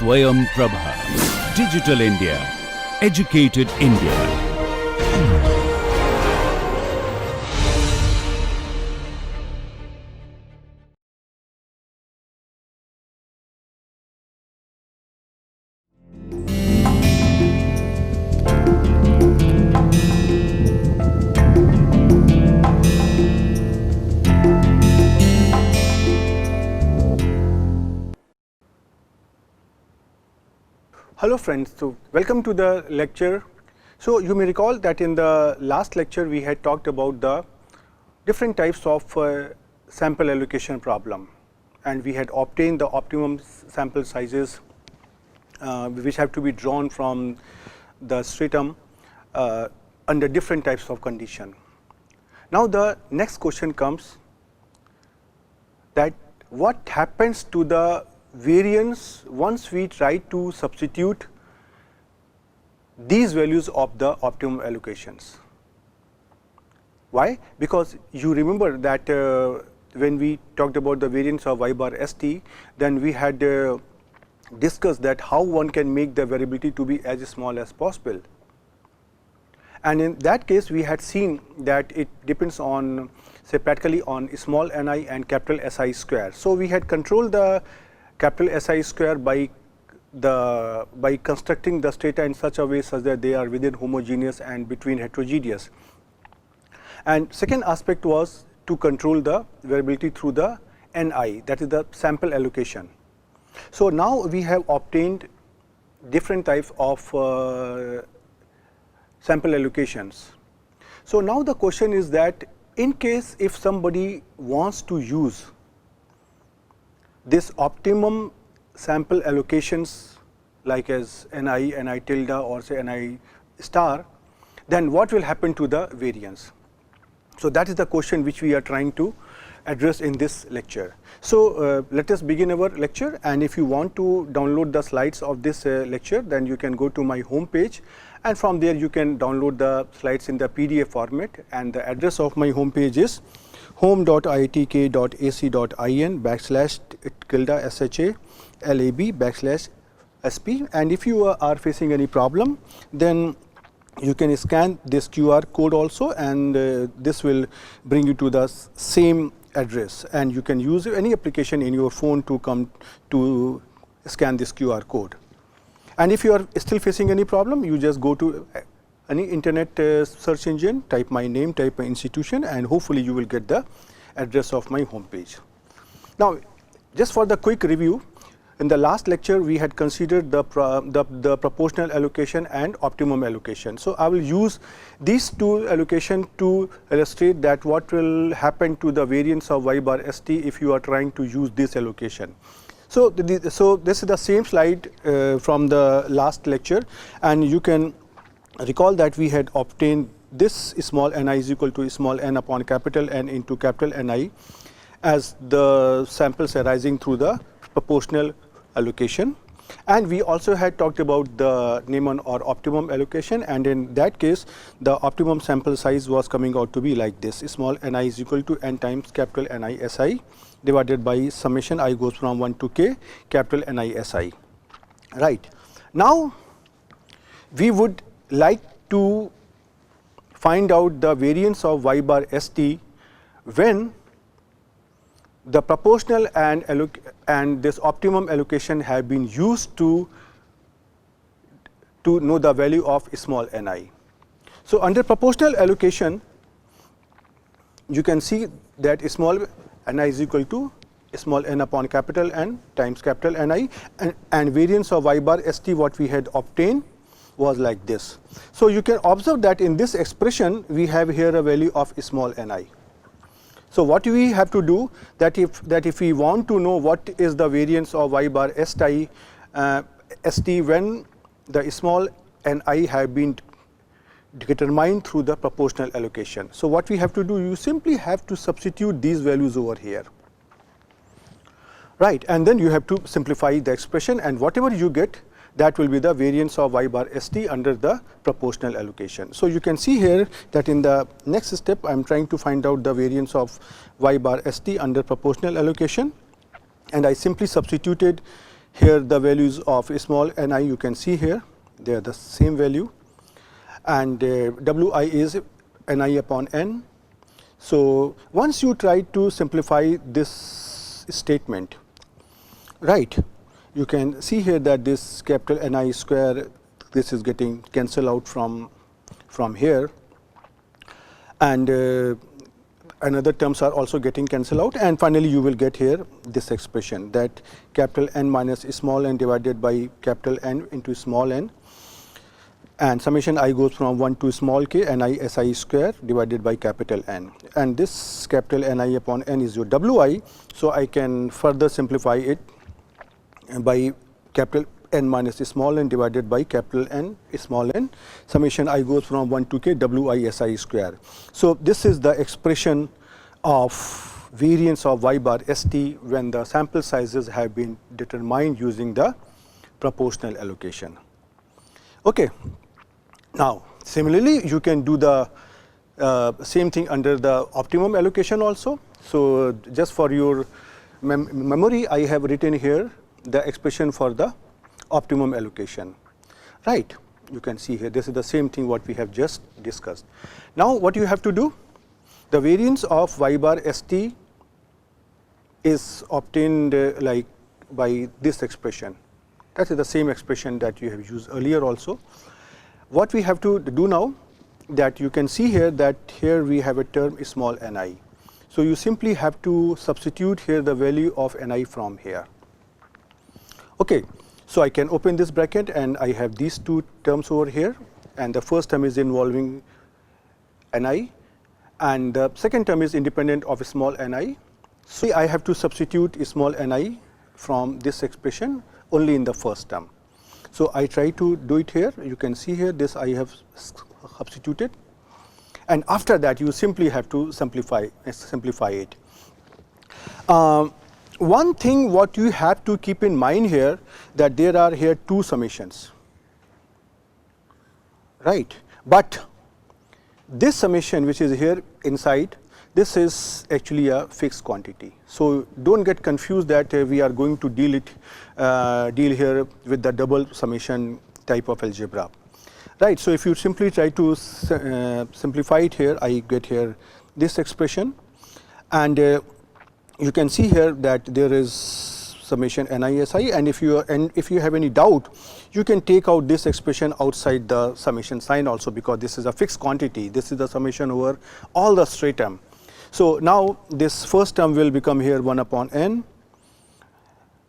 Swayam Prabha. Digital India. Educated India. Hello friends, so welcome to the lecture. So you may recall that in the last lecture we had talked about the different types of sample allocation problem, and we had obtained the optimum sample sizes which have to be drawn from the stratum under different types of condition. Now the next question comes that what happens to the variance once we try to substitute these values of the optimum allocations. Why? Because you remember that when we talked about the variance of y bar st, then we had discussed that how one can make the variability to be as small as possible. And in that case we had seen that it depends on, say, practically on small ni and capital Si square. So we had controlled the capital Si square by constructing the strata in such a way such that they are within homogeneous and between heterogeneous. And second aspect was to control the variability through the Ni, that is the sample allocation. So now we have obtained different types of sample allocations. So now the question is that in case if somebody wants to use this optimum sample allocations like as Ni, Ni tilde or say Ni star, then what will happen to the variance? So that is the question which we are trying to address in this lecture. So let us begin our lecture, and if you want to download the slides of this lecture, then you can go to my home page, and from there you can download the slides in the PDF format, and the address of my home page is home.iitk.ac.in/shalab/sp, and if you are facing any problem, then you can scan this QR code also, and this will bring you to the same address, and you can use any application in your phone to come to scan this QR code. And if you are still facing any problem, you just go to any internet search engine, type my name, type my institution, and hopefully you will get the address of my home page. Now, just for the quick review, in the last lecture we had considered the proportional allocation and optimum allocation. So I will use these two allocation to illustrate that what will happen to the variance of y bar st if you are trying to use this allocation. So this is the same slide from the last lecture, and you can recall that we had obtained this small ni is equal to small n upon capital N into capital Ni as the samples arising through the proportional allocation, and we also had talked about the Neyman or optimum allocation, and in that case the optimum sample size was coming out to be like this: small ni is equal to n times capital Ni Si divided by summation I goes from 1 to k capital Ni Si. Right. Now we would like to find out the variance of y bar st when the proportional and this optimum allocation have been used to know the value of small ni. So under proportional allocation, you can see that small ni is equal to small n upon capital N times capital Ni, and variance of y bar st what we had obtained was like this. So you can observe that in this expression we have here a value of small ni. So what we have to do that if we want to know what is the variance of y bar st when the small ni have been determined through the proportional allocation. So what we have to do, you simply have to substitute these values over here, right, and then you have to simplify the expression, and whatever you get, that will be the variance of y bar st under the proportional allocation. So you can see here that in the next step I am trying to find out the variance of y bar st under proportional allocation, and I simply substituted Here the values of small ni you can see here, they are the same value, and wi is ni upon n. So once you try to simplify this statement, right, you can see here that this capital Ni square, this is getting cancelled out from here, and another terms are also getting cancelled out, and finally you will get here this expression that capital N minus small n divided by capital N into small n, and summation I goes from 1 to small k Ni Si square divided by capital N, and this capital Ni upon n is your Wi. So I can further simplify it by capital N minus small n divided by capital N small n, summation I goes from 1 to k Wi Si square. So this is the expression of variance of y bar st when the sample sizes have been determined using the proportional allocation. Okay. Now similarly you can do the same thing under the optimum allocation also. So just for your memory, I have written here the expression for the optimum allocation, right. You can see here this is the same thing what we have just discussed. Now what you have to do, the variance of y bar st is obtained like by this expression. That is the same expression that you have used earlier also. What we have to do now, that you can see here that here we have a term small ni. So you simply have to substitute here the value of ni from here. Okay. So I can open this bracket and I have these two terms over here, and the first term is involving ni and the second term is independent of small ni. So I have to substitute small ni from this expression only in the first term. So I try to do it here. You can see here this I have substituted, and after that you simply have to simplify it. One thing what you have to keep in mind here, that there are here two summations, right, but this summation which is here inside, this is actually a fixed quantity. So don't get confused that we are going to deal here with the double summation type of algebra, right. So if you simply try to simplify it here, I get here this expression, and you can see here that there is summation NISI, and if you have any doubt, you can take out this expression outside the summation sign also, because this is a fixed quantity. This is the summation over all the stratum. So now this first term will become here 1 upon n,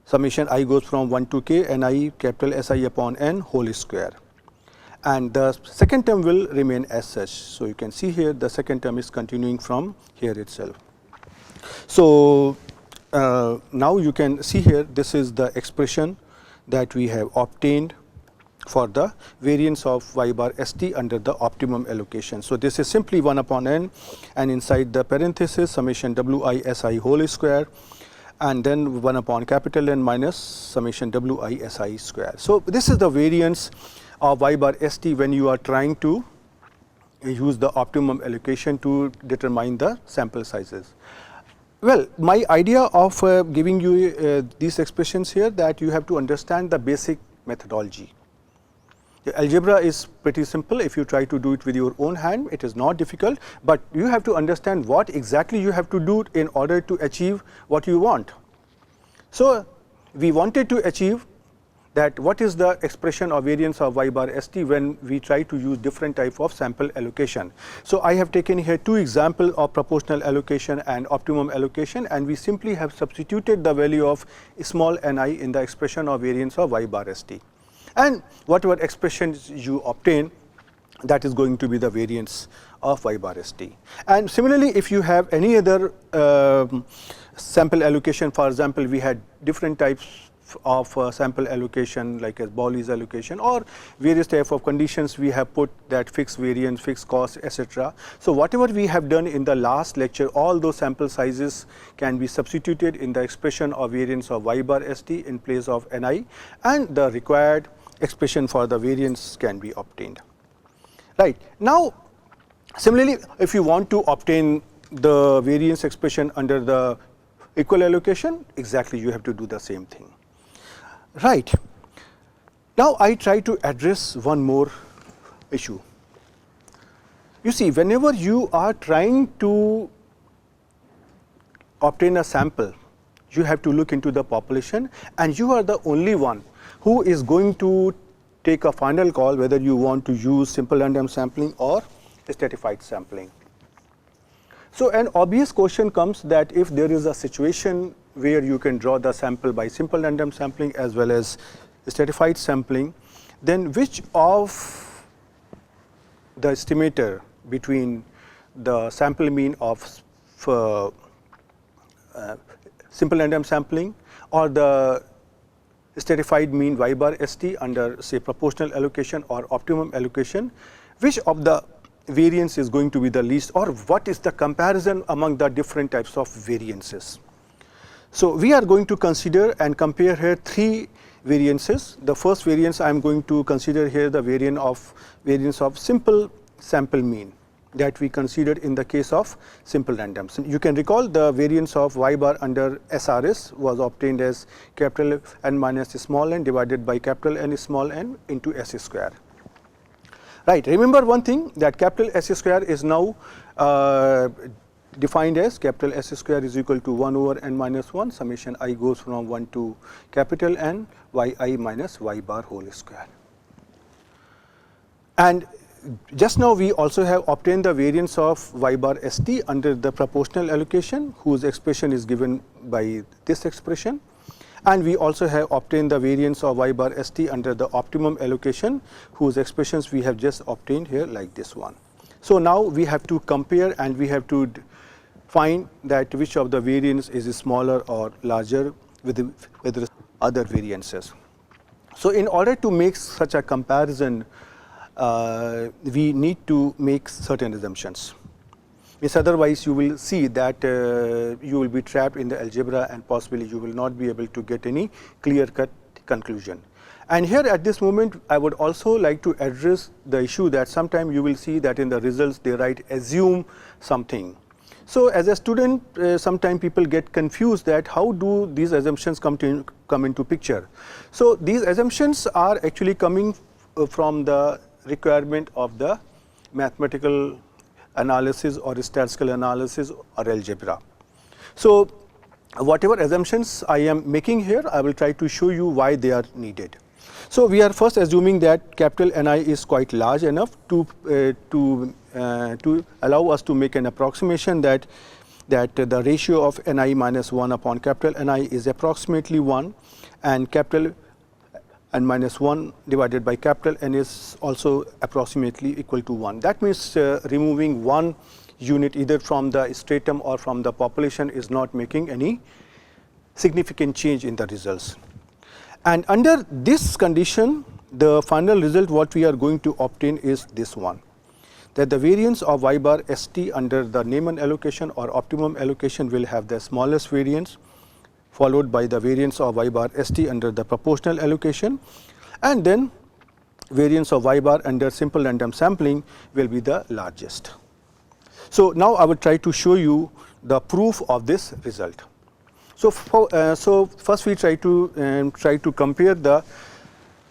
summation I goes from 1 to k Ni capital Si upon n whole square, and the second term will remain as such. So you can see here the second term is continuing from here itself. So now you can see here this is the expression that we have obtained for the variance of y bar st under the optimum allocation. So this is simply 1 upon n, and inside the parenthesis summation Wi Si whole square, and then 1 upon capital N minus summation Wi Si square. So this is the variance of y bar st when you are trying to use the optimum allocation to determine the sample sizes. Well, my idea of giving you these expressions here, that you have to understand the basic methodology. The algebra is pretty simple. If you try to do it with your own hand, it is not difficult, but you have to understand what exactly you have to do in order to achieve what you want. So we wanted to achieve that what is the expression of variance of y bar st when we try to use different type of sample allocation. So I have taken here two examples of proportional allocation and optimum allocation, and we simply have substituted the value of small ni in the expression of variance of y bar st, and whatever expressions you obtain, that is going to be the variance of y bar st. And similarly, if you have any other sample allocation, for example, we had different types of sample allocation like as Bowley's allocation or various type of conditions, we have put that fixed variance, fixed cost, etc. So whatever we have done in the last lecture, all those sample sizes can be substituted in the expression of variance of y bar st in place of ni, and the required expression for the variance can be obtained. Right. Now similarly, if you want to obtain the variance expression under the equal allocation, exactly you have to do the same thing. Right. Now I try to address one more issue. You see, whenever you are trying to obtain a sample, you have to look into the population, and you are the only one who is going to take a final call whether you want to use simple random sampling or stratified sampling. So an obvious question comes that if there is a situation where you can draw the sample by simple random sampling as well as stratified sampling, then which of the estimator between the sample mean of simple random sampling or the stratified mean y bar st under say proportional allocation or optimum allocation, which of the variance is going to be the least, or what is the comparison among the different types of variances. So we are going to consider and compare here three variances. The first variance I am going to consider here the variance of simple sample mean that we considered in the case of simple random. So you can recall the variance of y bar under SRS was obtained as capital N minus small n divided by capital N small n into S square. Right. Remember one thing, that capital S square is now defined as capital S square is equal to 1 over n minus 1 summation I goes from 1 to capital N yi minus y bar whole square. And just now we also have obtained the variance of y bar st under the proportional allocation, whose expression is given by this expression, and we also have obtained the variance of y bar st under the optimum allocation, whose expressions we have just obtained here like this one. So now we have to compare and we have to find that which of the variance is smaller or larger with other variances. So in order to make such a comparison, we need to make certain assumptions. Yes, otherwise you will see that you will be trapped in the algebra and possibly you will not be able to get any clear-cut conclusion. And here at this moment I would also like to address the issue that sometimes you will see that in the results they write assume something. So as a student sometimes people get confused that how do these assumptions come into picture. So these assumptions are actually coming from the requirement of the mathematical analysis or statistical analysis or algebra. So whatever assumptions I am making here, I will try to show you why they are needed. So we are first assuming that capital Ni is quite large enough to allow us to make an approximation that the ratio of Ni minus 1 upon capital Ni is approximately 1, and capital N minus 1 divided by capital N is also approximately equal to 1. That means removing one unit either from the stratum or from the population is not making any significant change in the results. And under this condition, the final result what we are going to obtain is this one, that the variance of y bar st under the Neyman allocation or optimum allocation will have the smallest variance, followed by the variance of y bar st under the proportional allocation, and then variance of y bar under simple random sampling will be the largest. So now I will try to show you the proof of this result. So first we try to compare the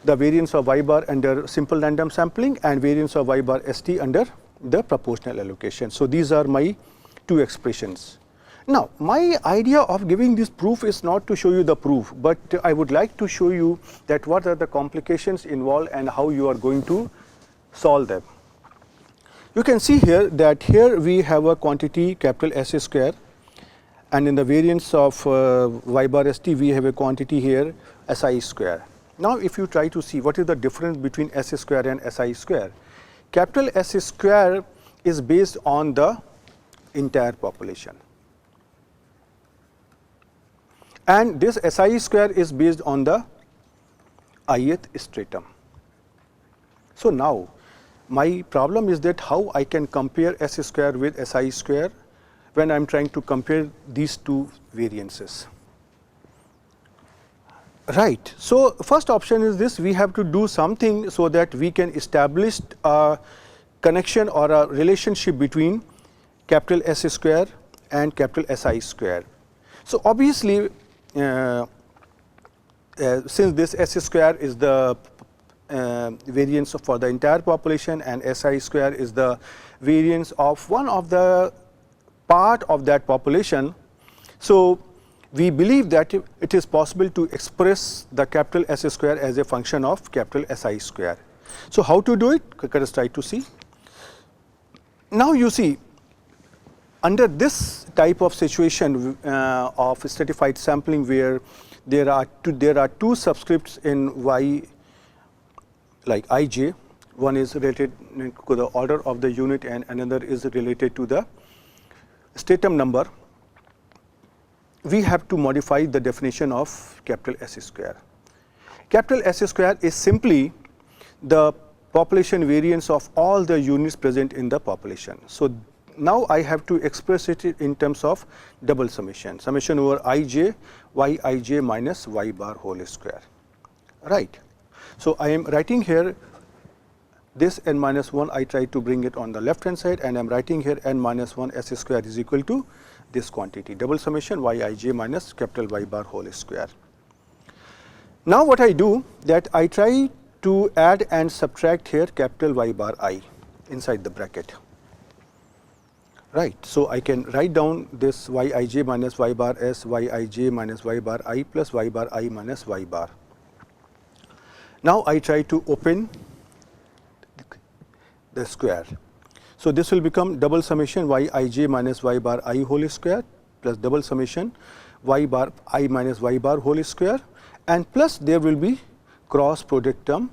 variance of y bar under simple random sampling and variance of y bar st under the proportional allocation. So these are my two expressions. Now my idea of giving this proof is not to show you the proof, but I would like to show you that what are the complications involved and how you are going to solve them. You can see here that here we have a quantity capital S square, and in the variance of y bar st we have a quantity here Si square. Now if you try to see what is the difference between S square and Si square, capital S square is based on the entire population, and this Si square is based on the ith stratum. So now my problem is that how I can compare S square with Si square when I am trying to compare these two variances. Right. So first option is this: we have to do something so that we can establish a connection or a relationship between capital S square and capital Si square. So obviously since this S square is the variance for the entire population and SI square is the variance of one of the part of that population. So, we believe that it is possible to express the capital S square as a function of capital SI square. So, how to do it? Let us try to see. Now, you see, under this type of situation of stratified sampling where there are two subscripts in Y like ij, one is related to the order of the unit and another is related to the stratum number, we have to modify the definition of capital S square. Capital S square is simply the population variance of all the units present in the population. So, now I have to express it in terms of double summation, summation over ij, yij minus y bar whole square, right. So, I am writing here this n minus 1, I try to bring it on the left hand side and I am writing here n minus 1 S square is equal to this quantity, double summation yij minus capital Y bar whole square. Now, what I do that I try to add and subtract here capital Y bar I inside the bracket, right. So, I can write down this yij minus y bar s, yij minus y bar I plus y bar I minus y bar. Now, I try to open the square. So, this will become double summation yij minus y bar I whole square plus double summation y bar I minus y bar whole square and plus there will be cross product term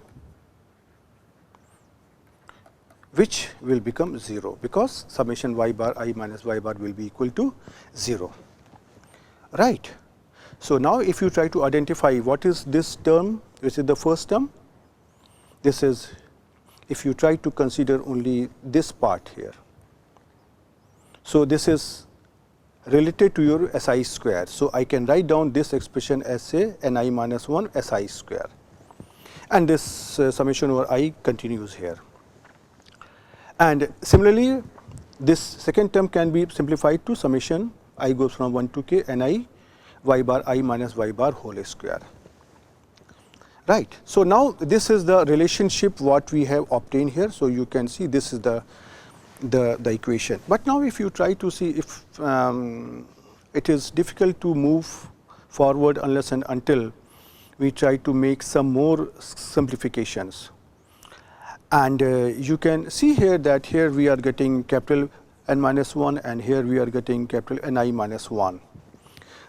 which will become 0 because summation y bar I minus y bar will be equal to 0, right. So, now if you try to identify what is this term, which is the first term, this is if you try to consider only this part here. So, this is related to your SI square. So, I can write down this expression as say ni minus 1 SI square and this summation over I continues here. And similarly, this second term can be simplified to summation I goes from 1 to k ni y bar I minus y bar whole square, right. So, now this is the relationship what we have obtained here. So, you can see this is the equation, but now if you try to see if it is difficult to move forward unless and until we try to make some more simplifications. And you can see here that here we are getting capital N minus 1 and here we are getting capital Ni minus 1,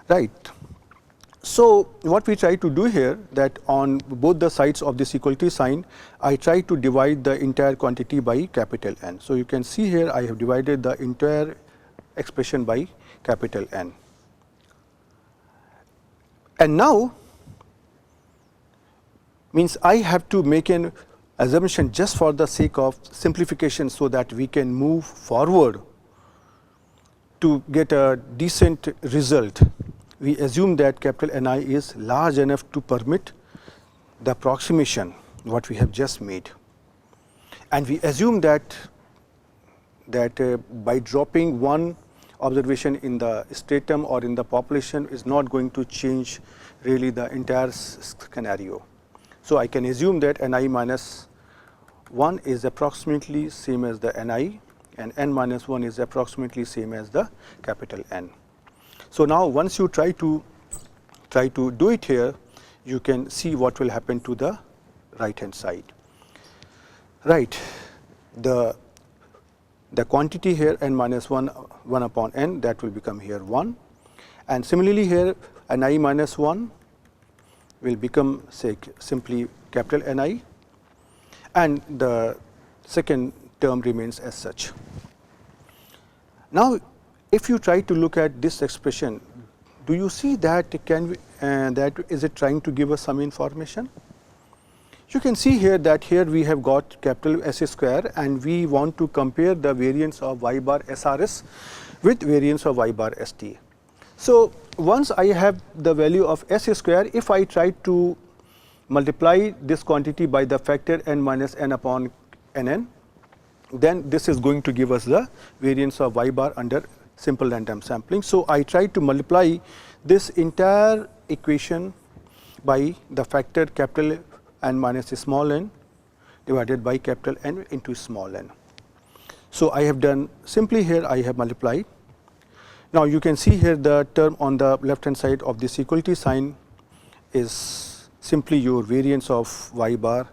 right. So, what we try to do here that on both the sides of this equality sign, I try to divide the entire quantity by capital N. So, you can see here I have divided the entire expression by capital N. And now, means I have to make an assumption just for the sake of simplification so that we can move forward to get a decent result. We assume that capital Ni is large enough to permit the approximation what we have just made, and we assume that by dropping one observation in the stratum or in the population is not going to change really the entire scenario. So, I can assume that Ni minus 1 is approximately same as the Ni and N minus 1 is approximately same as the capital N. So, now once you try to do it here, you can see what will happen to the right hand side, right. The quantity here N minus 1 upon N, that will become here 1, and similarly here Ni minus 1 will become say simply capital Ni and the second term remains as such. Now, if you try to look at this expression, do you see that is it trying to give us some information? You can see here that here we have got capital S square and we want to compare the variance of y bar SRS with variance of y bar ST. So, once I have the value of S square, if I try to multiply this quantity by the factor n minus n upon nn, then this is going to give us the variance of y bar under simple random sampling. So, I try to multiply this entire equation by the factor capital N minus small n divided by capital N into small n. So, I have done simply here I have multiplied. Now, you can see here the term on the left hand side of this equality sign is simply your variance of y bar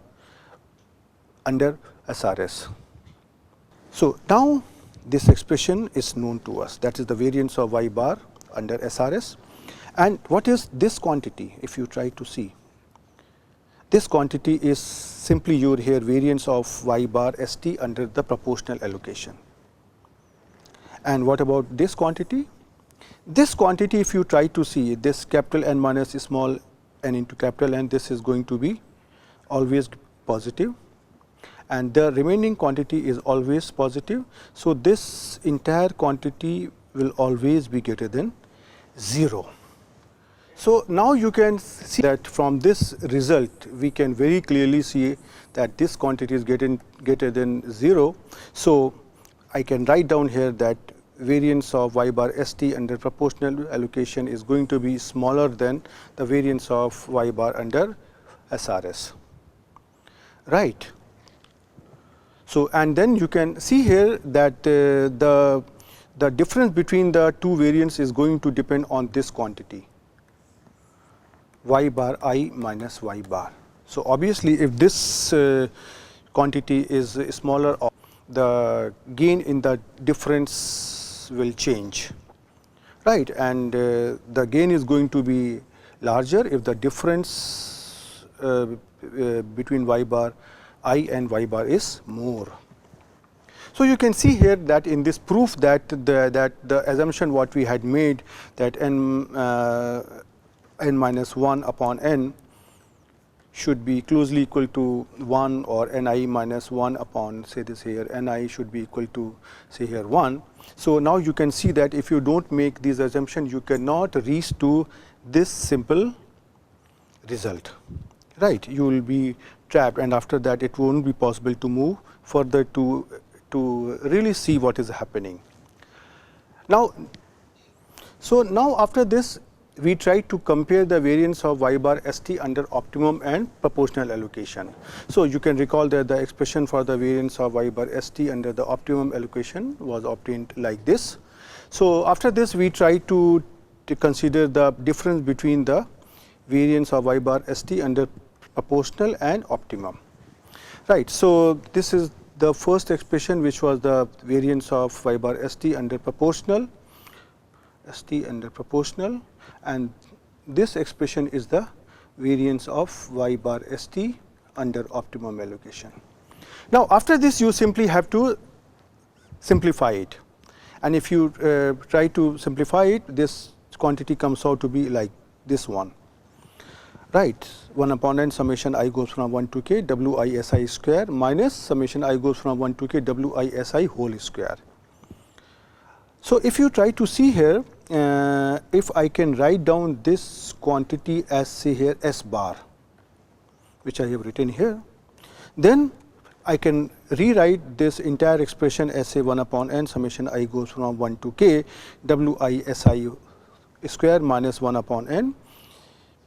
under SRS. So, now this expression is known to us, that is the variance of y bar under SRS. And what is this quantity? If you try to see, this quantity is simply your here variance of y bar ST under the proportional allocation. And what about this quantity? This quantity, if you try to see this capital N minus small n into capital N, this is going to be always positive, and the remaining quantity is always positive. So, this entire quantity will always be greater than 0. So, now you can see that from this result we can very clearly see that this quantity is greater than 0. So, I can write down here that variance of y bar ST under proportional allocation is going to be smaller than the variance of y bar under SRS, right. So, and then you can see here that the difference between the two variants is going to depend on this quantity y bar I minus y bar. So, obviously, if this quantity is smaller, the gain in the difference will change, right, and the gain is going to be larger if the difference between y bar I and y bar is more. So, you can see here that in this proof that the assumption what we had made that n minus 1 upon n should be closely equal to 1, or ni minus 1 upon, say this here, ni should be equal to, say here, 1. So, now you can see that if you do not make these assumptions, you cannot reach to this simple result, right. You will be trapped, and after that it will not be possible to move further to really see what is happening. Now, so now after this we try to compare the variance of y bar ST under optimum and proportional allocation. So, you can recall that the expression for the variance of y bar ST under the optimum allocation was obtained like this. So, after this we try to consider the difference between the variance of y bar ST under proportional and optimum, right. So, this is the first expression which was the variance of y bar ST under proportional, and this expression is the variance of y bar ST under optimum allocation. Now, after this you simply have to simplify it, and if you try to simplify it, this quantity comes out to be like this one, right. 1 upon n summation I goes from 1 to k wi si square minus summation I goes from 1 to k wi si whole square. So, if you try to see here, if I can write down this quantity as, say here, S bar, which I have written here, then I can rewrite this entire expression as, say, 1 upon n summation I goes from 1 to k wi si square minus 1 upon n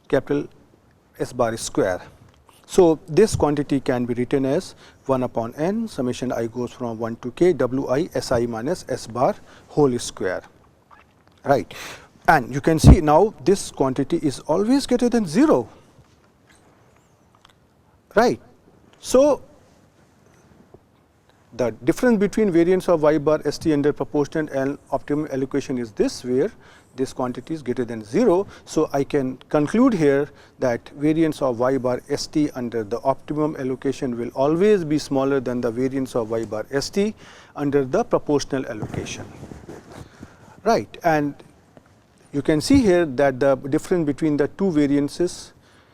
capital S bar square. So, this quantity can be written as 1 upon n summation I goes from 1 to k wi si minus S bar whole square, right. And you can see now this quantity is always greater than 0, right. So, the difference between variance of y bar ST under proportional and optimum allocation is this, where this quantity is greater than 0. So, I can conclude here that variance of y bar ST under the optimum allocation will always be smaller than the variance of y bar ST under the proportional allocation, right. And you can see here that the difference between the two variances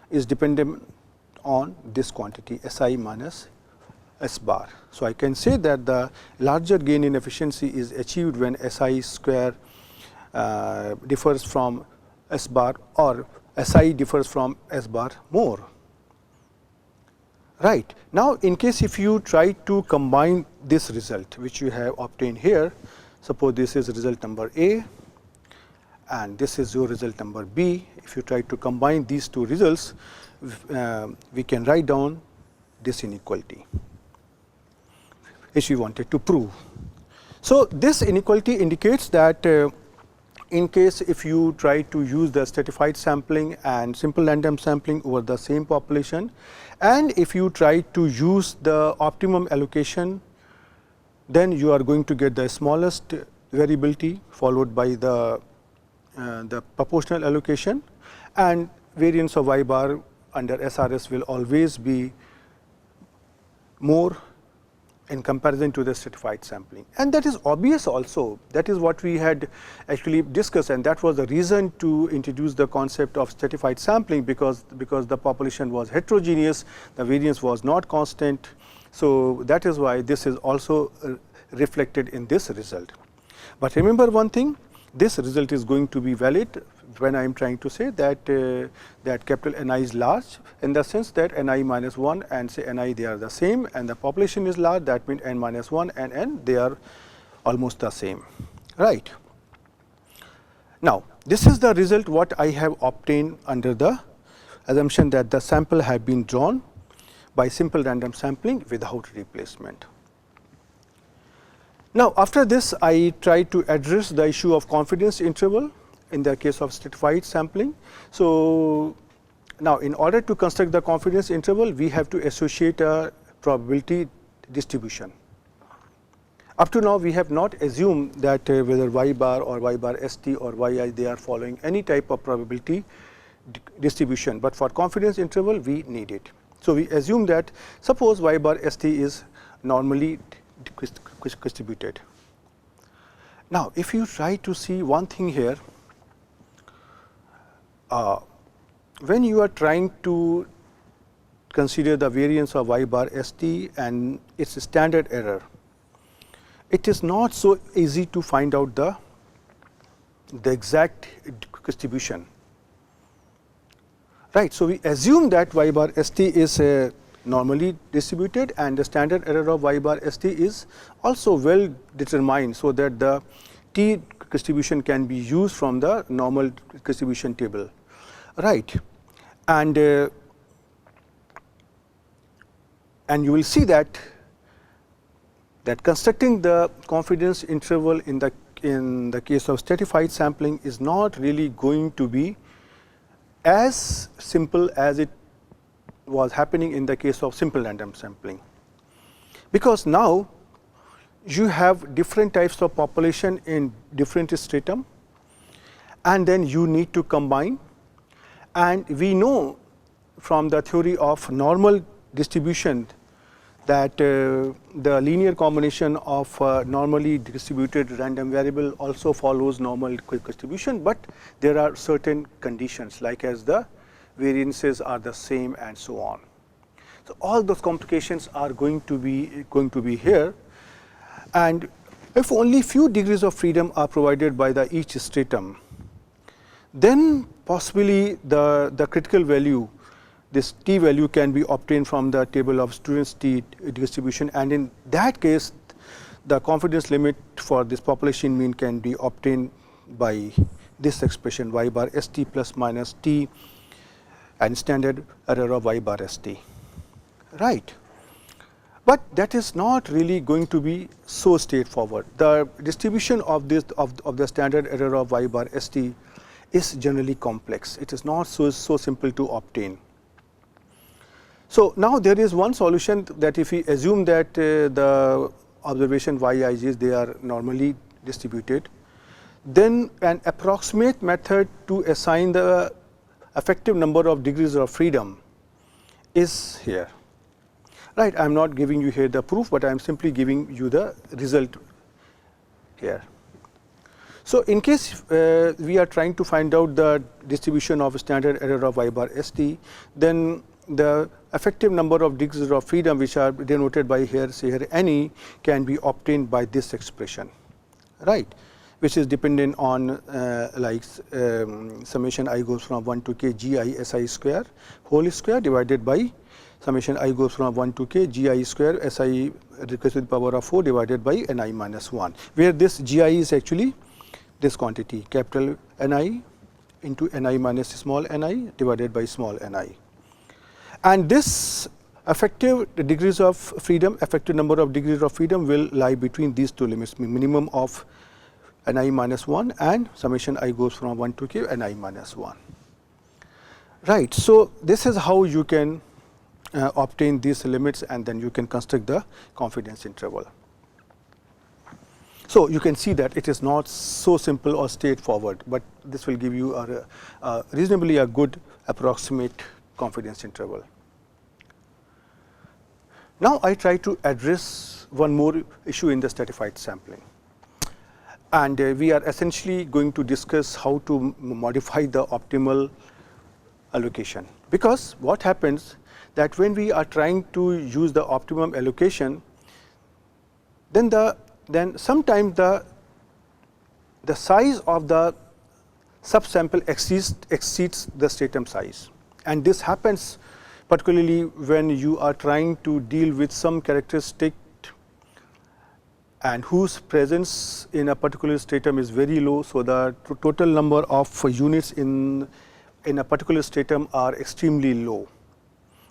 is dependent on this quantity Si minus S bar. So, I can say that the larger gain in efficiency is achieved when Si square differs from S bar, or Si differs from S bar more, right. Now, in case if you try to combine this result which you have obtained here, suppose this is result number A, and this is your result number B. If you try to combine these two results, we can write down this inequality which we wanted to prove. So, this inequality indicates that in case if you try to use the stratified sampling and simple random sampling over the same population, and if you try to use the optimum allocation, then you are going to get the smallest variability followed by the proportional allocation, and variance of y bar under SRS will always be more in comparison to the stratified sampling. And that is obvious also. That is what we had actually discussed, and that was the reason to introduce the concept of stratified sampling, because the population was heterogeneous, the variance was not constant. So, that is why this is also reflected in this result. But remember one thing, this result is going to be valid when I am trying to say that that capital Ni is large, in the sense that Ni minus 1 and say Ni they are the same, and the population is large, that means N minus 1 and N they are almost the same, right. Now, this is the result what I have obtained under the assumption that the sample have been drawn by simple random sampling without replacement. Now, after this I try to address the issue of confidence interval in the case of stratified sampling. So, now in order to construct the confidence interval, we have to associate a probability distribution. Up to now we have not assumed that whether y bar or y bar st or yi they are following any type of probability distribution, but for confidence interval we need it. So, we assume that suppose y bar st is normally distributed. Now, if you try to see one thing here, when you are trying to consider the variance of y bar st and its standard error, it is not so easy to find out the exact distribution, right. So, we assume that y bar st is normally distributed and the standard error of y bar st is also well determined, so that the t distribution can be used from the normal distribution table, right. And you will see that constructing the confidence interval in the case of stratified sampling is not really going to be as simple as it was happening in the case of simple random sampling, because now you have different types of population in different stratum, and then you need to combine, and we know from the theory of normal distribution that the linear combination of normally distributed random variable also follows normal distribution, but there are certain conditions like as the variances are the same and so on. So, all those complications are going to be here, and if only few degrees of freedom are provided by the each stratum, then possibly the critical value, this t value can be obtained from the table of students t distribution, and in that case the confidence limit for this population mean can be obtained by this expression y bar st plus minus t and standard error of y bar st, right. But that is not really going to be so straightforward. The distribution of this of the standard error of y bar st is generally complex. It is not so simple to obtain. So, now there is one solution, that if we assume that the observation yi's they are normally distributed, then an approximate method to assign the effective number of degrees of freedom is here, right. I am not giving you here the proof, but I am simply giving you the result here. So, in case we are trying to find out the distribution of standard error of y bar st, then the effective number of degrees of freedom which are denoted by here, say here any, can be obtained by this expression, right, which is dependent on summation I goes from 1 to k g I s I square whole square divided by summation I goes from 1 to k g I square s I raised to the power of 4 divided by n I minus 1, where this g I is actually this quantity capital Ni into Ni minus small ni divided by small ni. And this effective degrees of freedom, effective number of degrees of freedom will lie between these two limits, minimum of Ni minus 1 and summation I goes from 1 to k Ni minus 1. Right. So, this is how you can obtain these limits, and then you can construct the confidence interval. So, you can see that it is not so simple or straightforward, but this will give you a reasonably a good approximate confidence interval. Now, I try to address one more issue in the stratified sampling, and we are essentially going to discuss how to modify the optimal allocation, because what happens that when we are trying to use the optimum allocation, then sometimes the size of the subsample exceeds the stratum size, and this happens particularly when you are trying to deal with some characteristic and whose presence in a particular stratum is very low. So, the total number of units in a particular stratum are extremely low,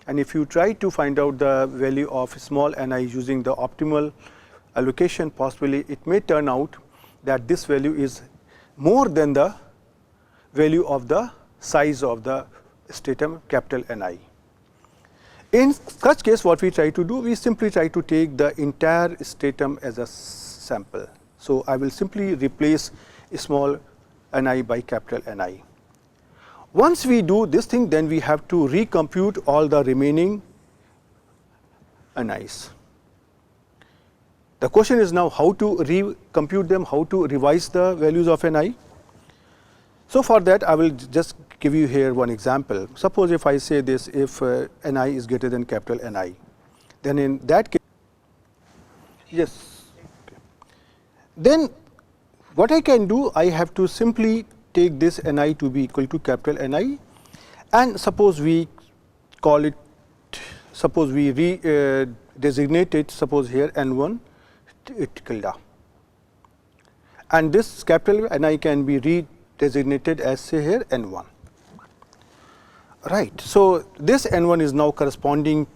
and if you try to find out the value of small ni using the optimal allocation, possibly it may turn out that this value is more than the value of the size of the stratum capital Ni. In such case, what we try to do, we simply try to take the entire stratum as a sample. So, I will simply replace small Ni by capital Ni. Once we do this thing, then we have to recompute all the remaining Ni's. The question is now how to recompute them, how to revise the values of Ni. So, for that I will just give you here one example. Suppose if I say this, if Ni is greater than capital Ni, then in that case, yes, okay. Then what I can do, I have to simply take this Ni to be equal to capital Ni, and suppose we call it, suppose we designate it, suppose here N1 tilde, and this capital Ni can be redesignated as, say, here N1. Right. So, this N1 is now corresponding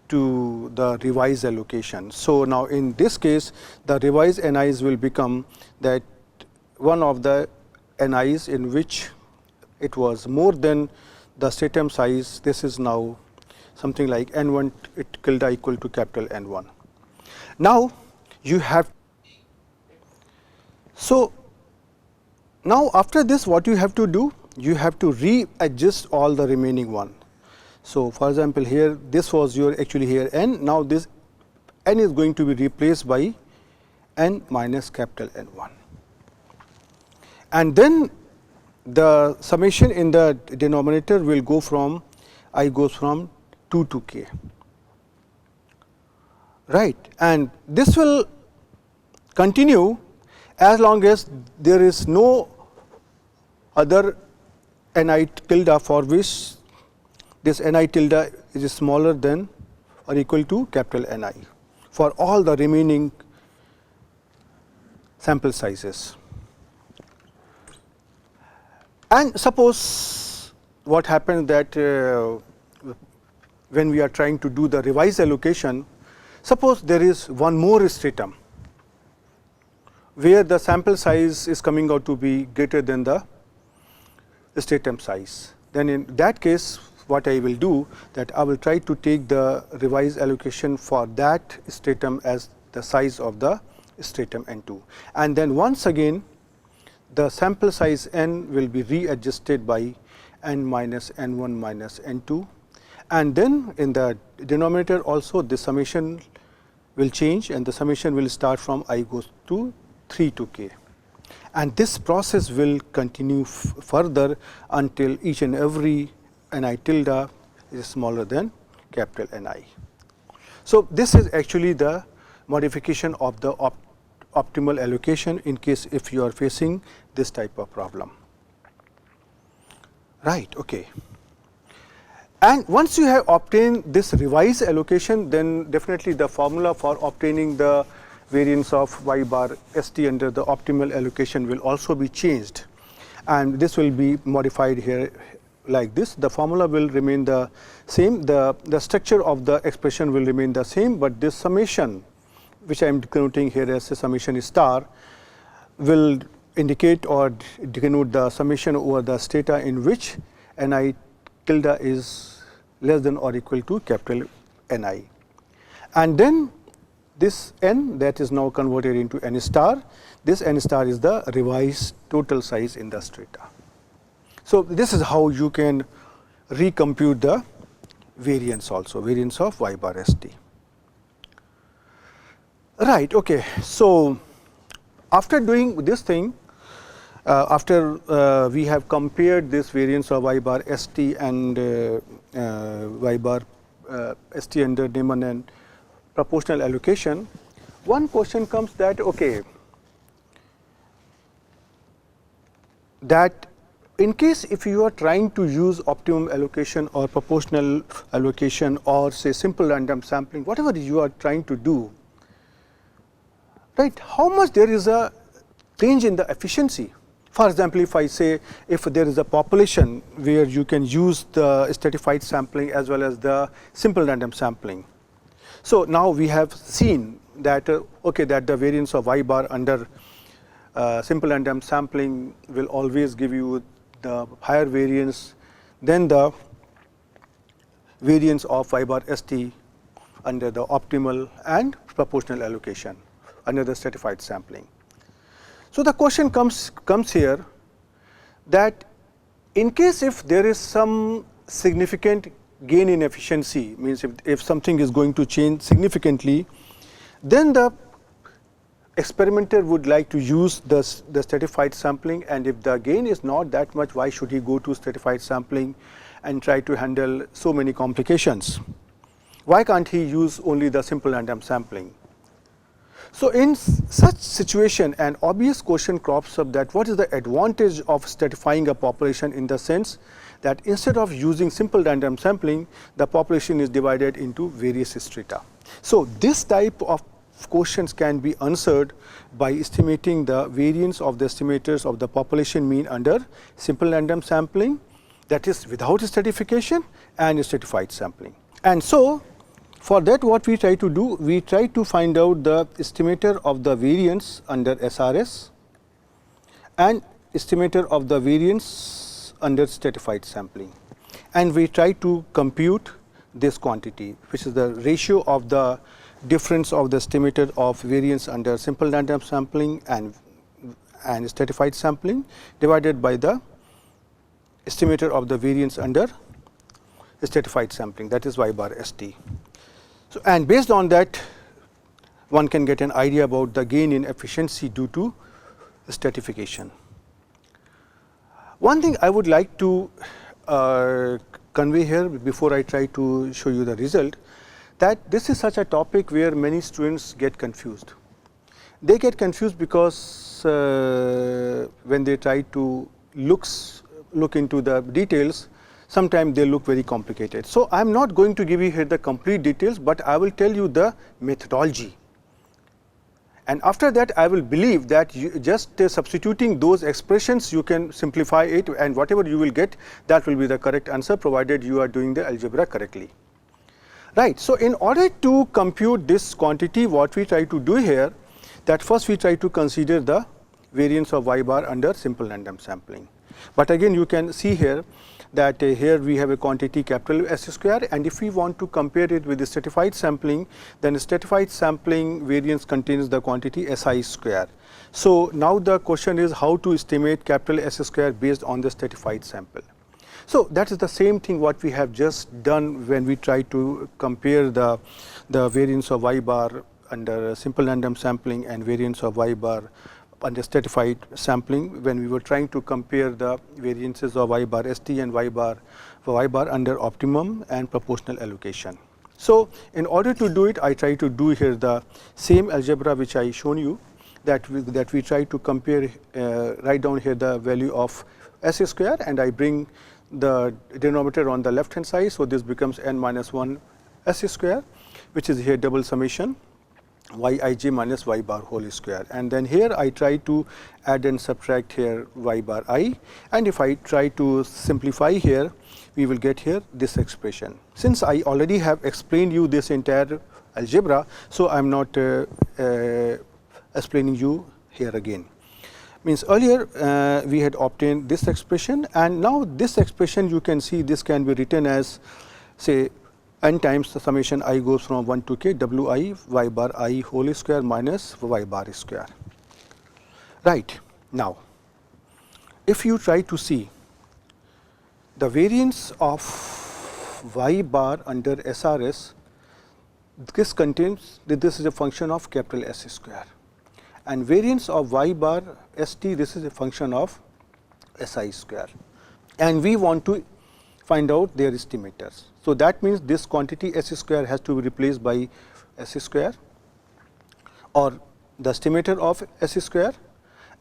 to the revised allocation. So, now in this case the revised Ni's will become that one of the Ni's in which it was more than the stratum size, this is now something like N1 tilde equal to capital N1. Now, you have, so now after this what you have to do, you have to readjust all the remaining one. So, for example, here this was your actually here N, now this N is going to be replaced by N minus capital N1, and then the summation in the denominator will go from I goes from 2 to k, right, and this will continue as long as there is no other Ni tilde for which this Ni tilde is smaller than or equal to capital Ni for all the remaining sample sizes. And suppose what happens that when we are trying to do the revised allocation, suppose there is one more stratum where the sample size is coming out to be greater than the stratum size. Then in that case what I will do, that I will try to take the revised allocation for that stratum as the size of the stratum N2, and then once again the sample size N will be readjusted by N minus N1 minus N2, and then in the denominator also the summation will change, and the summation will start from I goes to 3 to k, and this process will continue further until each and every Ni tilde is smaller than capital Ni. So, this is actually the modification of the optimal allocation in case if you are facing this type of problem, right. Okay. And once you have obtained this revised allocation, then definitely the formula for obtaining the variance of y bar st under the optimal allocation will also be changed, and this will be modified here like this. The formula will remain the same, the structure of the expression will remain the same, but this summation, which I am denoting here as a summation star, will indicate or denote the summation over the strata in which Ni tilde is less than or equal to capital Ni. And then this n that is now converted into n star, this n star is the revised total size in the strata. So, this is how you can recompute the variance also, variance of y bar st. Right, okay. So, after doing this thing, after we have compared this variance of y bar st and y bar st under Neyman and proportional allocation, one question comes that, okay, that in case if you are trying to use optimum allocation or proportional allocation or say simple random sampling, whatever you are trying to do, right, how much there is a change in the efficiency. For example, if I say if there is a population where you can use the stratified sampling as well as the simple random sampling. So, now we have seen that okay, that the variance of y bar under simple random sampling will always give you the higher variance than the variance of y bar st under the optimal and proportional allocation under the stratified sampling. So, the question comes here that in case if there is some significant gain in efficiency, means if something is going to change significantly, then the experimenter would like to use the stratified sampling, and if the gain is not that much, why should he go to stratified sampling and try to handle so many complications? Why can't he use only the simple random sampling? So, in such situation, an obvious question crops up that what is the advantage of stratifying a population in the sense that instead of using simple random sampling, the population is divided into various strata. So, this type of questions can be answered by estimating the variance of the estimators of the population mean under simple random sampling, that is without stratification, and stratified sampling. And so, for that what we try to do, we try to find out the estimator of the variance under SRS and estimator of the variance under stratified sampling, and we try to compute this quantity, which is the ratio of the difference of the estimator of variance under simple random sampling and stratified sampling divided by the estimator of the variance under stratified sampling, that is y bar st. So, and based on that one can get an idea about the gain in efficiency due to stratification. One thing I would like to convey here before I try to show you the result, that this is such a topic where many students get confused. They get confused because when they try to look into the details, sometimes they look very complicated. So, I am not going to give you here the complete details, but I will tell you the methodology, and after that I will believe that you just substituting those expressions you can simplify it, and whatever you will get, that will be the correct answer provided you are doing the algebra correctly. Right. So, in order to compute this quantity, what we try to do here, that first we try to consider the variance of y bar under simple random sampling. But again you can see here that here we have a quantity capital S square, and if we want to compare it with the stratified sampling, then stratified sampling variance contains the quantity Si square. So, now the question is how to estimate capital S square based on the stratified sample. So, that is the same thing what we have just done when we try to compare the variance of y bar under simple random sampling and variance of y bar under stratified sampling, when we were trying to compare the variances of y bar st and y bar under optimum and proportional allocation. So, in order to do it, I try to do here the same algebra which I shown you, that we try to compare, write down here the value of S square, and I bring the denominator on the left hand side. So, this becomes n minus 1 S square, which is here double summation yij minus y bar whole square, and then here I try to add and subtract here y bar I, and if I try to simplify here, we will get here this expression. Since I already have explained you this entire algebra, so I am not explaining you here again. Means earlier we had obtained this expression, and now this expression you can see this can be written as, say, n times the summation I goes from 1 to k wi y bar I whole square minus y bar square. Right. Now, if you try to see the variance of y bar under SRS, this contains that this is a function of capital S square, and variance of y bar ST, this is a function of SI square, and we want to find out their estimators. So that means this quantity S square has to be replaced by S square or the estimator of S square,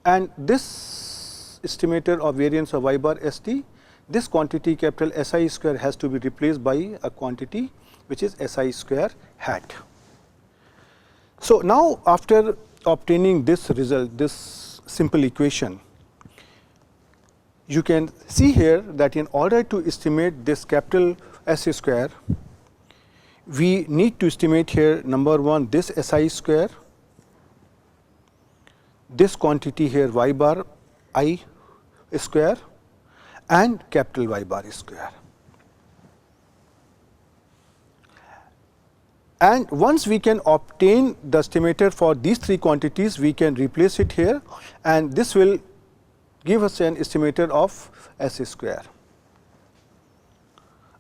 and this estimator of variance of y bar ST, this quantity capital SI square has to be replaced by a quantity which is SI square hat. So now after obtaining this result, this simple equation, you can see here that in order to estimate this capital S square, we need to estimate here number one this SI square, this quantity here y bar I square, and capital Y bar square. And once we can obtain the estimator for these three quantities, we can replace it here, and this will give us an estimator of S square.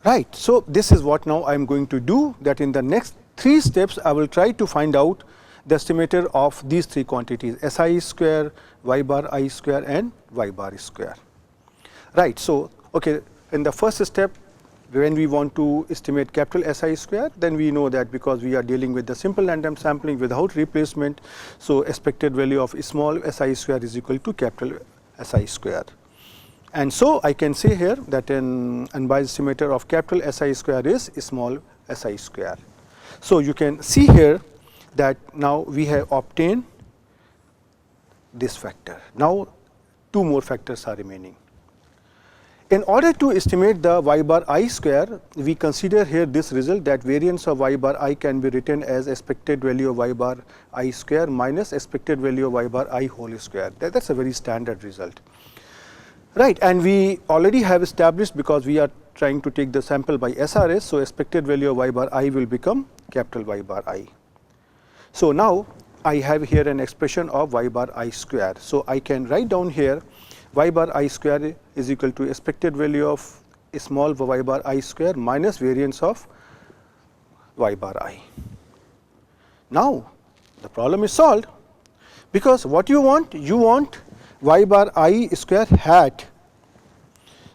Right. So this is what now I am going to do, that in the next 3 steps I will try to find out the estimator of these three quantities, SI square, y bar I square, and y bar square. Right. So okay, in the first step, when we want to estimate capital SI square, then we know that because we are dealing with the simple random sampling without replacement, so expected value of small SI square is equal to capital SI square. And so I can say here that an unbiased estimator of capital SI square is small SI square. So you can see here that now we have obtained this factor. Now 2 more factors are remaining. In order to estimate the y bar I square, we consider here this result that variance of y bar I can be written as expected value of y bar I square minus expected value of y bar I whole square. That's a very standard result. Right, and we already have established, because we are trying to take the sample by SRS, so expected value of y bar I will become capital Y bar I. So now I have here an expression of y bar I square. So I can write down here y bar I square is equal to expected value of small y bar I square minus variance of y bar I. Now the problem is solved, because what you want y bar I square hat.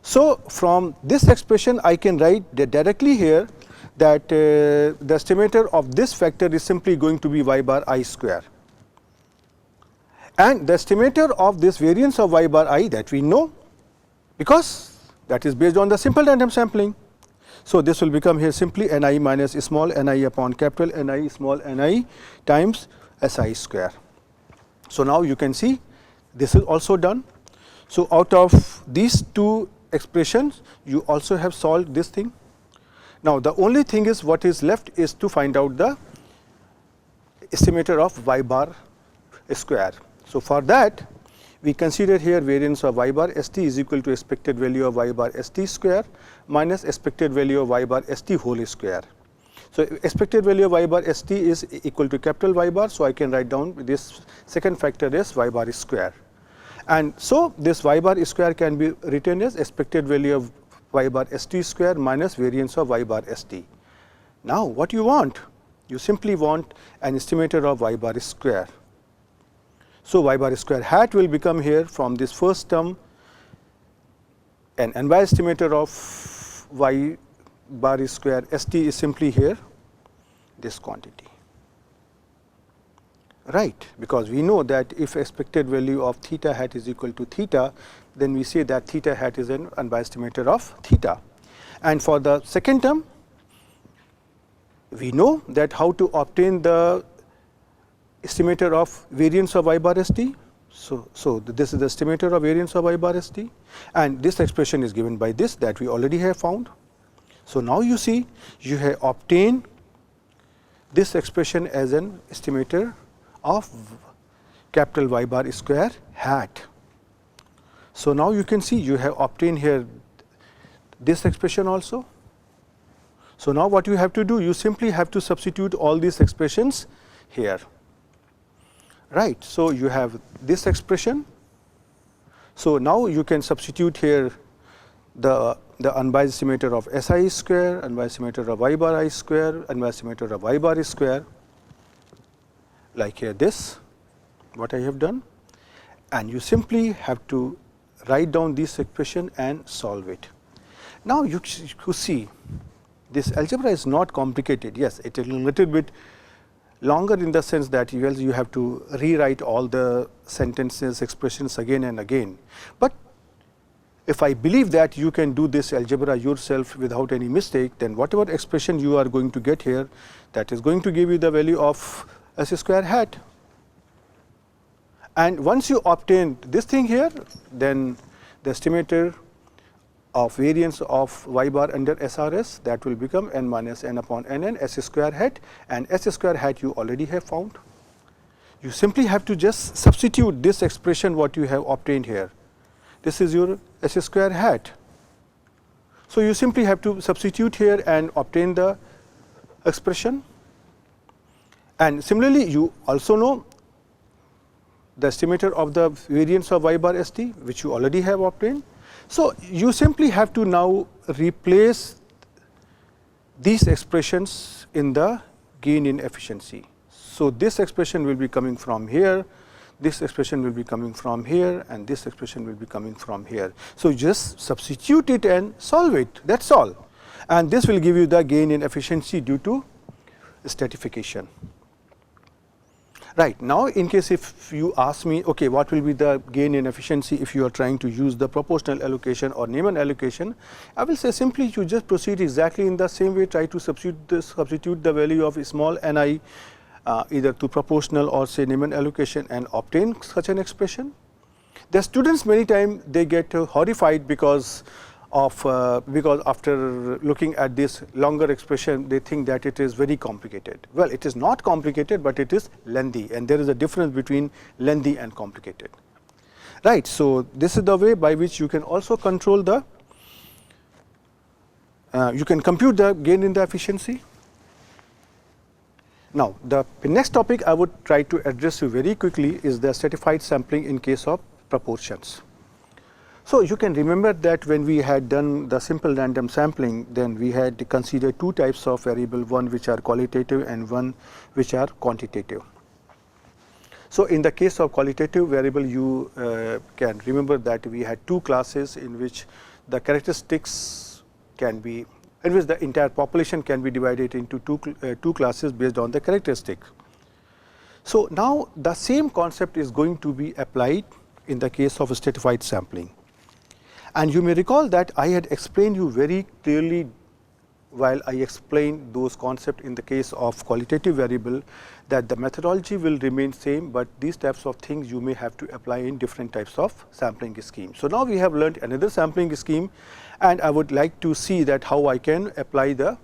So from this expression I can write directly here that the estimator of this factor is simply going to be y bar I square, and the estimator of this variance of y bar I, that we know, because that is based on the simple random sampling. So this will become here simply Ni minus small ni upon capital Ni small ni times Si square. So now you can see this is also done. So out of these 2 expressions, you also have solved this thing. Now the only thing is, what is left is to find out the estimator of y bar square. So for that, we consider here variance of y bar st is equal to expected value of y bar st square minus expected value of y bar st whole square. So expected value of y bar st is equal to capital Y bar, so I can write down this second factor as y bar square. And so this y bar square can be written as expected value of y bar st square minus variance of y bar st. Now what you want? You simply want an estimator of y bar square. So y bar square hat will become here from this first term an unbiased estimator of y bar square st is simply here this quantity. Right, because we know that if expected value of theta hat is equal to theta, then we say that theta hat is an unbiased estimator of theta. And for the second term, we know that how to obtain the estimator of variance of y bar st. So this is the estimator of variance of y bar st, and this expression is given by this that we already have found. So now you see you have obtained this expression as an estimator of capital Y bar square hat. So now you can see you have obtained here this expression also. So now what you have to do, you simply have to substitute all these expressions here, right. So you have this expression. So now you can substitute here the unbiased estimator of SI square, unbiased estimator of Y bar I square, unbiased estimator of Y bar square, like here this, what I have done, and you simply have to write down this expression and solve it. Now you see this algebra is not complicated. Yes, it is a little bit longer in the sense that you have to rewrite all the sentences, expressions again and again. But if I believe that you can do this algebra yourself without any mistake, then whatever expression you are going to get here, that is going to give you the value of S square hat. And once you obtain this thing here, then the estimator of variance of y bar under SRS, that will become n minus n upon nn S square hat, and S square hat you already have found. You simply have to just substitute this expression what you have obtained here. This is your S square hat. So you simply have to substitute here and obtain the expression. And similarly, you also know the estimator of the variance of y bar st, which you already have obtained. So you simply have to now replace these expressions in the gain in efficiency. So this expression will be coming from here, this expression will be coming from here, and this expression will be coming from here. So just substitute it and solve it, that is all. And this will give you the gain in efficiency due to stratification. Right. Now, in case if you ask me, okay, what will be the gain in efficiency if you are trying to use the proportional allocation or Neyman allocation, I will say simply you just proceed exactly in the same way, try to substitute the value of small ni either to proportional or say Neyman allocation and obtain such an expression. The students many times they get horrified because after looking at this longer expression, they think that it is very complicated. Well, it is not complicated, but it is lengthy, and there is a difference between lengthy and complicated. Right. So this is the way by which you can also control the, you can compute the gain in the efficiency. Now, the next topic I would try to address you very quickly is the stratified sampling in case of proportions. So you can remember that when we had done the simple random sampling, then we had considered two types of variable, one which are qualitative and one which are quantitative. So in the case of qualitative variable, you can remember that we had two classes in which the characteristics can be, in which the entire population can be divided into two classes based on the characteristic. So now the same concept is going to be applied in the case of stratified sampling. And you may recall that I had explained you very clearly while I explained those concepts in the case of qualitative variable, that the methodology will remain same, but these types of things you may have to apply in different types of sampling scheme. So now we have learned another sampling scheme, and I would like to see that how I can apply the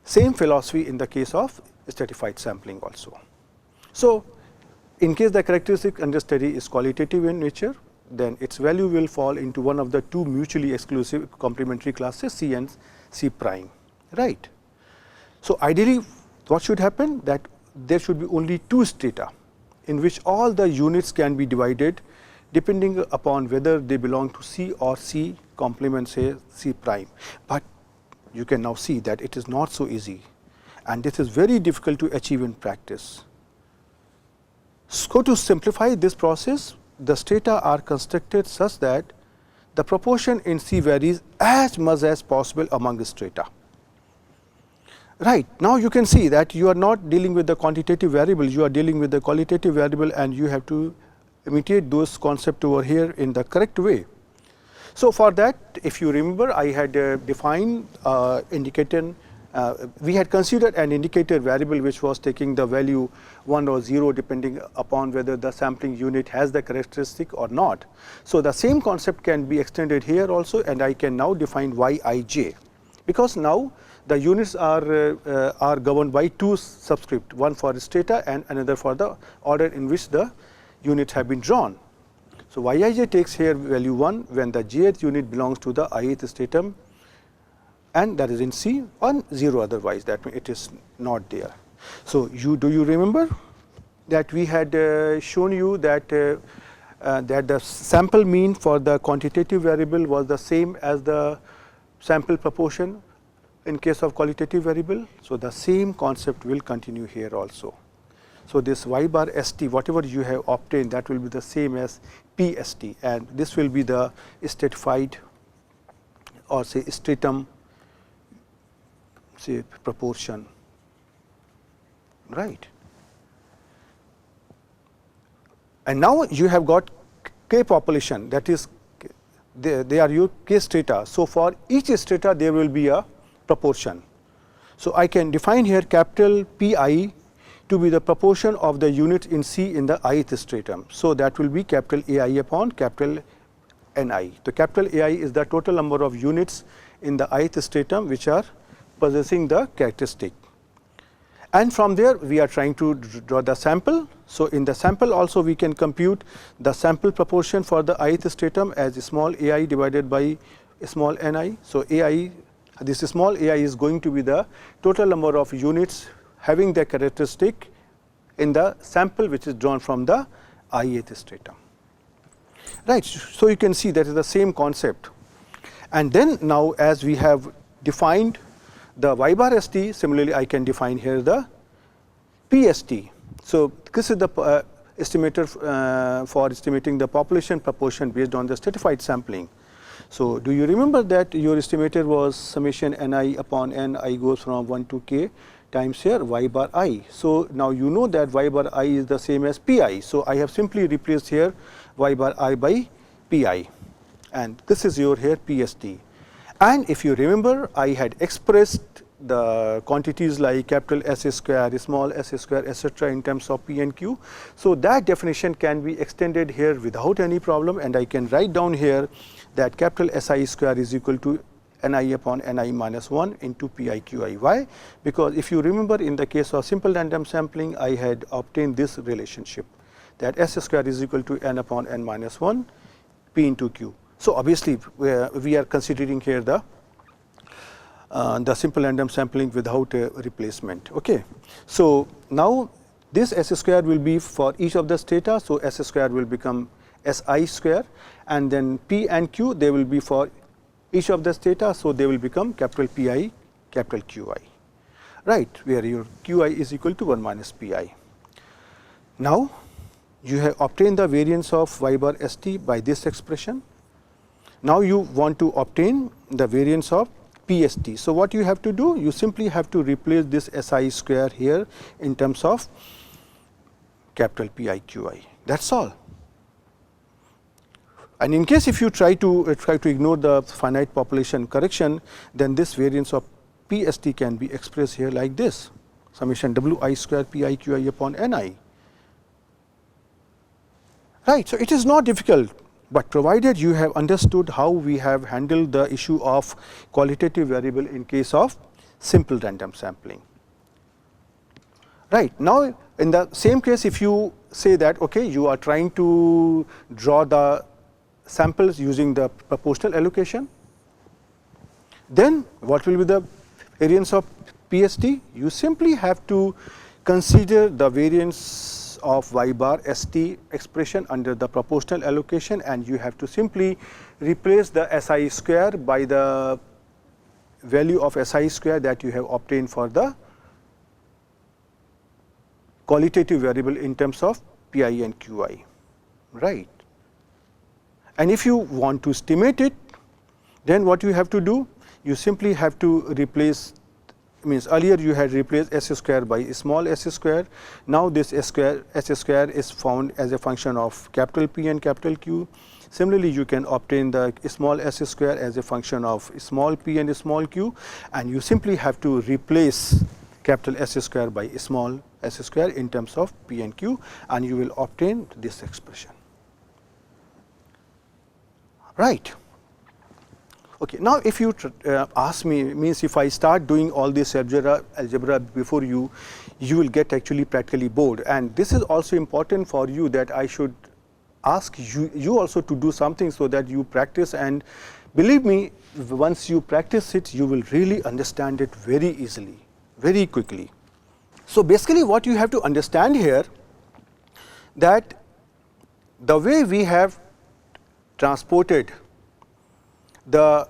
same philosophy in the case of stratified sampling also. So in case the characteristic under study is qualitative in nature, then its value will fall into one of the two mutually exclusive complementary classes, C and C prime, right. So ideally what should happen, that there should be only two strata in which all the units can be divided depending upon whether they belong to C or C complement, say C prime. But you can now see that it is not so easy, and this is very difficult to achieve in practice. So to simplify this process, the strata are constructed such that the proportion in C varies as much as possible among the strata. Right. Now you can see that you are not dealing with the quantitative variable, you are dealing with the qualitative variable, and you have to imitate those concepts over here in the correct way. So for that, if you remember, I had defined indicator we had considered an indicator variable which was taking the value 1 or 0 depending upon whether the sampling unit has the characteristic or not. So, the same concept can be extended here also, and I can now define Yij, because now the units are governed by two subscript, one for strata and another for the order in which the units have been drawn. So, Yij takes here value 1 when the jth unit belongs to the ith stratum, and that is in C, or 0 otherwise, that means it is not there. So, do you remember that we had shown you that that the sample mean for the quantitative variable was the same as the sample proportion in case of qualitative variable. So, the same concept will continue here also. So, this y bar st, whatever you have obtained, that will be the same as pst, and this will be the stratified or say stratum say proportion, right. And now you have got k population, that is they are your k strata. So, for each strata there will be a proportion. So, I can define here capital Pi to be the proportion of the units in C in the ith stratum. So, that will be capital Ai upon capital Ni. So, capital Ai is the total number of units in the ith stratum which are possessing the characteristic, and from there we are trying to draw the sample. So, in the sample also we can compute the sample proportion for the ith stratum as small ai divided by small ni. So, ai, this small ai is going to be the total number of units having the characteristic in the sample which is drawn from the ith stratum, right. So, you can see that is the same concept, and then now as we have defined the y bar st, similarly I can define here the pst. So, this is the estimator for estimating the population proportion based on the stratified sampling. So, do you remember that your estimator was summation ni upon n, I goes from 1 to k times here y bar I. So, now you know that y bar I is the same as pi. So, I have simply replaced here y bar I by pi, and this is your here pst. And if you remember, I had expressed the quantities like capital S square, small s square, etc. in terms of P and Q. So, that definition can be extended here without any problem, and I can write down here that capital Si square is equal to Ni upon Ni minus 1 into Pi Qi. Why? Because if you remember, in the case of simple random sampling, I had obtained this relationship, that S square is equal to N upon N minus 1 P into Q. So, obviously, we are considering here the simple random sampling without a replacement. Okay. So, now this S square will be for each of the strata. So, S square will become Si square, and then P and Q, they will be for each of the strata. So, they will become capital Pi, capital Qi, right, where your Qi is equal to 1 minus Pi. Now, you have obtained the variance of y bar st by this expression. Now, you want to obtain the variance of pst. So, what you have to do? You simply have to replace this Si square here in terms of capital Pi Qi. That is all. And in case if you try to ignore the finite population correction, then this variance of pst can be expressed here like this, summation Wi square Pi Qi upon Ni. Right. So, it is not difficult, but provided you have understood how we have handled the issue of qualitative variable in case of simple random sampling. Right. Now, in the same case, if you say that okay, you are trying to draw the samples using the proportional allocation, then what will be the variance of pst? You simply have to consider the variance of y bar st expression under the proportional allocation, and you have to simply replace the Si square by the value of Si square that you have obtained for the qualitative variable in terms of Pi and Qi, right. And if you want to estimate it, then what you have to do? You simply have to replace means earlier you had replaced s square by small s square. Now this s square is found as a function of capital P and capital Q. Similarly, you can obtain the small s square as a function of small p and small q, and you simply have to replace capital S square by small s square in terms of p and q, and you will obtain this expression. Right. Okay. Now, if you ask me, means if I start doing all this algebra before you, you will get actually practically bored, and this is also important for you that I should ask you also to do something so that you practice, and believe me, once you practice it, you will really understand it very easily, very quickly. So basically what you have to understand here, that the way we have transported the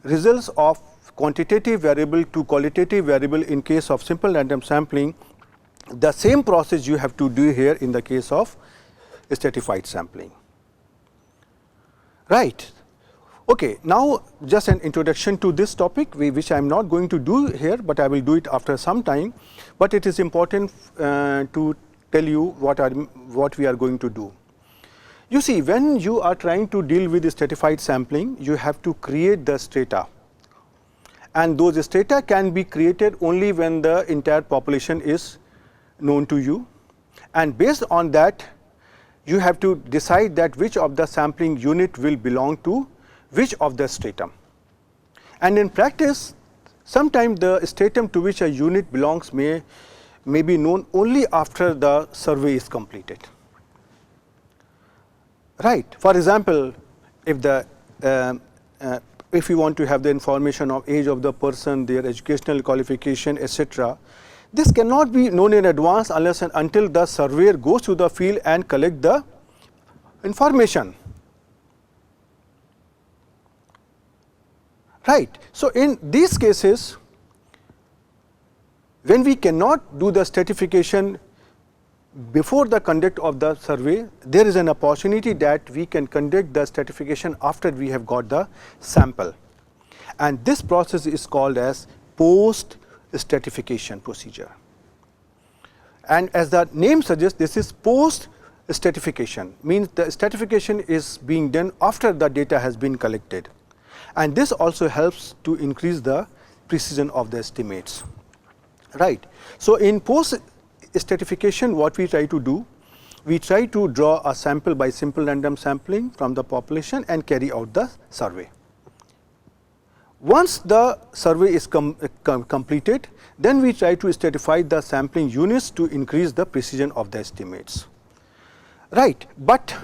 results of quantitative variable to qualitative variable in case of simple random sampling, the same process you have to do here in the case of stratified sampling. Right. Okay. Now, just an introduction to this topic, which I am not going to do here, but I will do it after some time. But it is important to tell you what we are going to do. You see, when you are trying to deal with stratified sampling, you have to create the strata, and those strata can be created only when the entire population is known to you, and based on that, you have to decide that which of the sampling unit will belong to which of the stratum. And in practice, sometimes the stratum to which a unit belongs may be known only after the survey is completed. Right. For example, if you want to have the information of age of the person, their educational qualification, etc., this cannot be known in advance unless and until the surveyor goes to the field and collect the information. Right. So in these cases, when we cannot do the stratification before the conduct of the survey, there is an opportunity that we can conduct the stratification after we have got the sample, and this process is called as post stratification procedure. And as the name suggests, this is post stratification, means the stratification is being done after the data has been collected, and this also helps to increase the precision of the estimates. Right. So in post stratification, what we try to do, we try to draw a sample by simple random sampling from the population and carry out the survey. Once the survey is completed, then we try to stratify the sampling units to increase the precision of the estimates. Right. But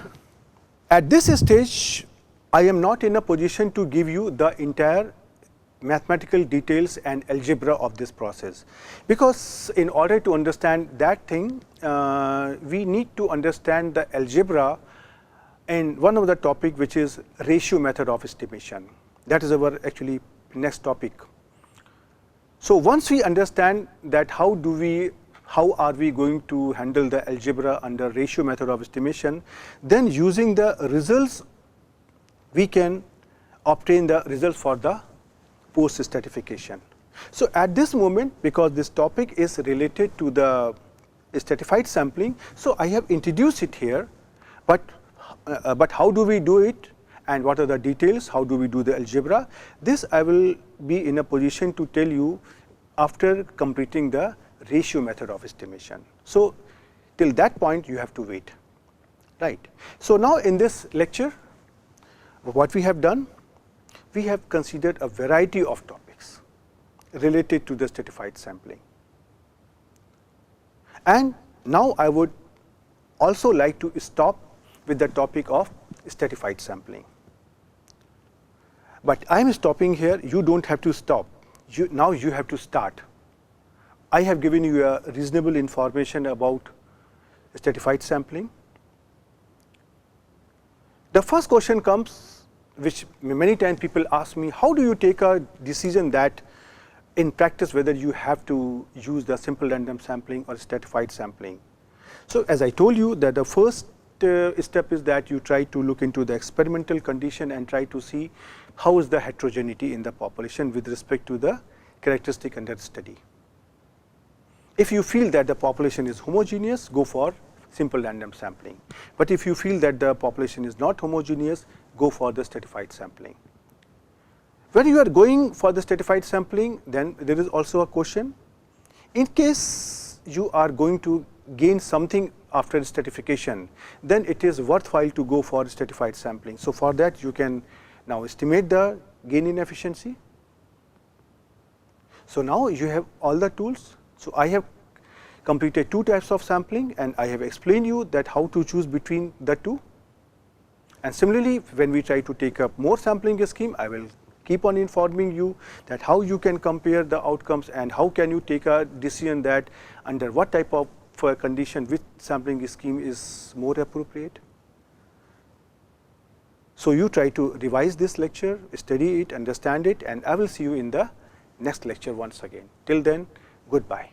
at this stage, I am not in a position to give you the entire mathematical details and algebra of this process, because in order to understand that thing, we need to understand the algebra in one of the topic, which is ratio method of estimation. That is our actually next topic. So once we understand that how are we going to handle the algebra under ratio method of estimation, then using the results we can obtain the results for the post stratification. So at this moment, because this topic is related to the stratified sampling, so I have introduced it here, but how do we do it and what are the details, how do we do the algebra, this I will be in a position to tell you after completing the ratio method of estimation. So till that point you have to wait. Right. So now in this lecture, what we have done, we have considered a variety of topics related to the stratified sampling. And now I would also like to stop with the topic of stratified sampling. But I am stopping here, you do not have to stop, now you have to start. I have given you a reasonable information about stratified sampling. The first question comes, which many times people ask me, how do you take a decision that in practice whether you have to use the simple random sampling or stratified sampling? So as I told you that the first step is that you try to look into the experimental condition and try to see how is the heterogeneity in the population with respect to the characteristic under study. If you feel that the population is homogeneous, go for simple random sampling. But if you feel that the population is not homogeneous, go for the stratified sampling. When you are going for the stratified sampling, then there is also a question. In case you are going to gain something after stratification, then it is worthwhile to go for stratified sampling. So, for that you can now estimate the gain in efficiency. So, now you have all the tools. So, I have completed two types of sampling and I have explained you that how to choose between the two. And similarly, when we try to take up more sampling scheme, I will keep on informing you that how you can compare the outcomes and how can you take a decision that under what type of condition which sampling scheme is more appropriate. So, you try to revise this lecture, study it, understand it, and I will see you in the next lecture once again. Till then, goodbye.